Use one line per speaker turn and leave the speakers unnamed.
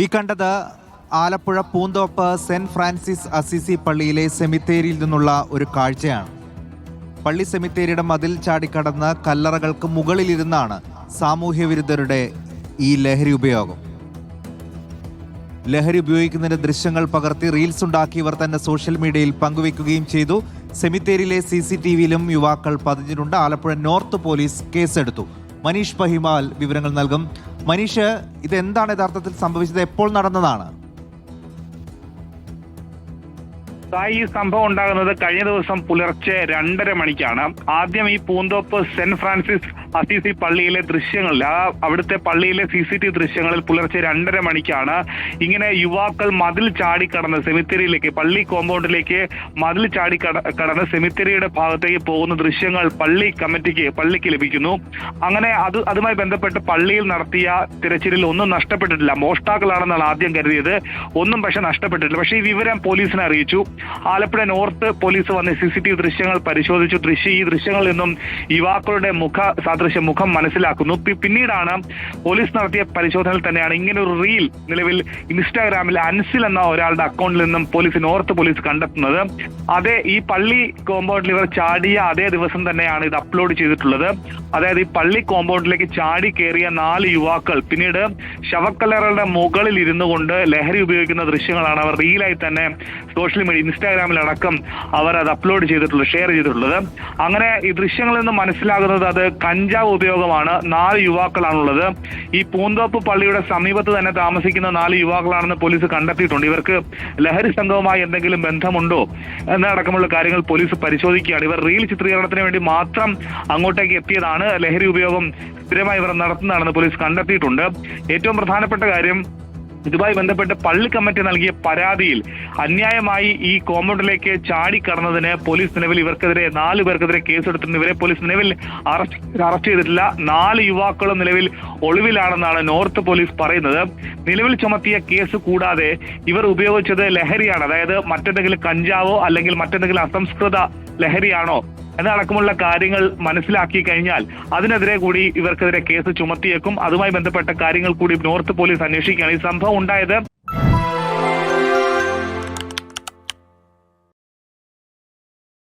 ഈ കണ്ടത് ആലപ്പുഴ പൂന്തോപ്പ് saint Francis Assisi പള്ളിയിലെ സെമിത്തേരിയിൽ നിന്നുള്ള ഒരു കാഴ്ചയാണ്. പള്ളി സെമിത്തേരിയുടെ മതിൽ ചാടിക്കടന്ന് കല്ലറകൾക്ക് മുകളിലിരുന്നാണ് സാമൂഹ്യ വിരുദ്ധരുടെ ഈ ലഹരി ഉപയോഗം. ലഹരി ഉപയോഗിക്കുന്നതിന്റെ ദൃശ്യങ്ങൾ പകർത്തി റീൽസ് ഉണ്ടാക്കി ഇവർ തന്നെ സോഷ്യൽ മീഡിയയിൽ പങ്കുവെക്കുകയും ചെയ്തു. സെമിത്തേരിയിലെ CCTVയിലും യുവാക്കൾ പതിഞ്ഞിട്ടുണ്ട്. ആലപ്പുഴ നോർത്ത് പോലീസ് കേസെടുത്തു. മനീഷ് പഹിമാൽ വിവരങ്ങൾ നൽകും. മനീഷ്, ഇതെന്താണ് യഥാർത്ഥത്തിൽ സംഭവിച്ചത്? എപ്പോൾ നടന്നതാണ്?
ഈ സംഭവം ഉണ്ടാകുന്നത് കഴിഞ്ഞ ദിവസം പുലർച്ചെ 2:30 മണിക്കാണ്. ആദ്യം ഈ പൂന്തോപ്പ് സെന്റ് ഫ്രാൻസിസ് അസീസി പള്ളിയിലെ ദൃശ്യങ്ങളിൽ, അവിടുത്തെ പള്ളിയിലെ CCTV ദൃശ്യങ്ങളിൽ പുലർച്ചെ 2:30 മണിക്കാണ് ഇങ്ങനെ യുവാക്കൾ മതിൽ ചാടിക്കടന്ന് സെമിത്തേരിയിലേക്ക്, പള്ളി കോമ്പൗണ്ടിലേക്ക് മതിൽ ചാടിക്കടന്ന് സെമിത്തേരിയുടെ ഭാഗത്തേക്ക് പോകുന്ന ദൃശ്യങ്ങൾ പള്ളിക്ക് ലഭിക്കുന്നു. അങ്ങനെ അതുമായി ബന്ധപ്പെട്ട് പള്ളിയിൽ നടത്തിയ തിരച്ചിലിൽ ഒന്നും നഷ്ടപ്പെട്ടിട്ടില്ല. മോഷ്ടാക്കളാണെന്നാണ് ആദ്യം കരുതിയത്. ഒന്നും പക്ഷെ നഷ്ടപ്പെട്ടിട്ടില്ല. പക്ഷേ ഈ വിവരം പോലീസിനെ അറിയിച്ചു. ആലപ്പുഴ നോർത്ത് പോലീസ് വന്ന് CCTV ദൃശ്യങ്ങൾ പരിശോധിച്ചു. ഈ ദൃശ്യങ്ങളിൽ നിന്നും യുവാക്കളുടെ മുഖം മനസ്സിലാക്കുന്നു. പിന്നീടാണ് പോലീസ് നടത്തിയ പരിശോധനയിൽ തന്നെയാണ് ഇങ്ങനെ ഒരു റീൽ നിലവിൽ ഇൻസ്റ്റാഗ്രാമിൽ അൻസിൽ എന്ന ഒരാളുടെ അക്കൗണ്ടിൽ നിന്നും നോർത്ത് പോലീസ് കണ്ടെത്തുന്നത്. അതേ ഈ പള്ളി കോമ്പൗണ്ടിൽ ഇവർ ചാടിയ അതേ ദിവസം തന്നെയാണ് ഇത് അപ്ലോഡ് ചെയ്തിട്ടുള്ളത്. അതായത് ഈ പള്ളി കോമ്പൗണ്ടിലേക്ക് ചാടി കയറിയ 4 യുവാക്കൾ പിന്നീട് ശവക്കല്ലറകളുടെ മുകളിൽ ഇരുന്നു കൊണ്ട് ലഹരി ഉപയോഗിക്കുന്ന ദൃശ്യങ്ങളാണ് അവർ റീലായി തന്നെ സോഷ്യൽ മീഡിയ ഇൻസ്റ്റാഗ്രാമിലടക്കം അവർ അത് അപ്ലോഡ് ചെയ്തിട്ടുള്ളത്, ഷെയർ ചെയ്തിട്ടുള്ളത്. അങ്ങനെ ഈ ദൃശ്യങ്ങളിൽ നിന്ന് മനസ്സിലാകുന്നത് അത് കഞ്ചാവ് ഉപയോഗമാണ്. 4 യുവാക്കളാണുള്ളത്. ഈ പൂന്തോപ്പ് പള്ളിയുടെ സമീപത്ത് തന്നെ താമസിക്കുന്ന 4 യുവാക്കളാണെന്ന് പോലീസ് കണ്ടെത്തിയിട്ടുണ്ട്. ഇവർക്ക് ലഹരി സംഘവുമായി എന്തെങ്കിലും ബന്ധമുണ്ടോ എന്നടക്കമുള്ള കാര്യങ്ങൾ പോലീസ് പരിശോധിക്കുകയാണ്. ഇവർ റീൽ ചിത്രീകരണത്തിന് വേണ്ടി മാത്രം അങ്ങോട്ടേക്ക് എത്തിയതാണ്. ലഹരി ഉപയോഗം സ്ഥിരമായി ഇവർ നടത്തുന്നതാണെന്ന് പോലീസ് കണ്ടെത്തിയിട്ടുണ്ട്. ഏറ്റവും പ്രധാനപ്പെട്ട കാര്യം, ഇതുമായി ബന്ധപ്പെട്ട് പള്ളി കമ്മിറ്റി നൽകിയ പരാതിയിൽ അന്യായമായി ഈ കോമ്പൗണ്ടിലേക്ക് ചാടിക്കടന്നതിന് പോലീസ് നിലവിൽ 4 പേർക്കെതിരെ കേസെടുത്തിട്ടുണ്ട്. ഇവരെ പോലീസ് നിലവിൽ അറസ്റ്റ് ചെയ്തിട്ടില്ല. 4 യുവാക്കളും നിലവിൽ ഒളിവിലാണെന്നാണ് നോർത്ത് പോലീസ് പറയുന്നത്. നിലവിൽ ചുമത്തിയ കേസ് കൂടാതെ ഇവർ ഉപയോഗിച്ചത് ലഹരിയാണ്, അതായത് മറ്റെന്തെങ്കിലും കഞ്ചാവോ അല്ലെങ്കിൽ മറ്റെന്തെങ്കിലും അസംസ്കൃത ലഹരിയാണോ എന്നടക്കമുള്ള കാര്യങ്ങൾ മനസ്സിലാക്കി കഴിഞ്ഞാൽ അതിനെതിരെ കൂടി ഇവർക്കെതിരെ കേസ് ചുമത്തിയേക്കും. അതുമായി ബന്ധപ്പെട്ട കാര്യങ്ങൾ കൂടി നോർത്ത് പോലീസ് അന്വേഷിക്കുകയാണ്. ഈ സംഭവം ഉണ്ടായത്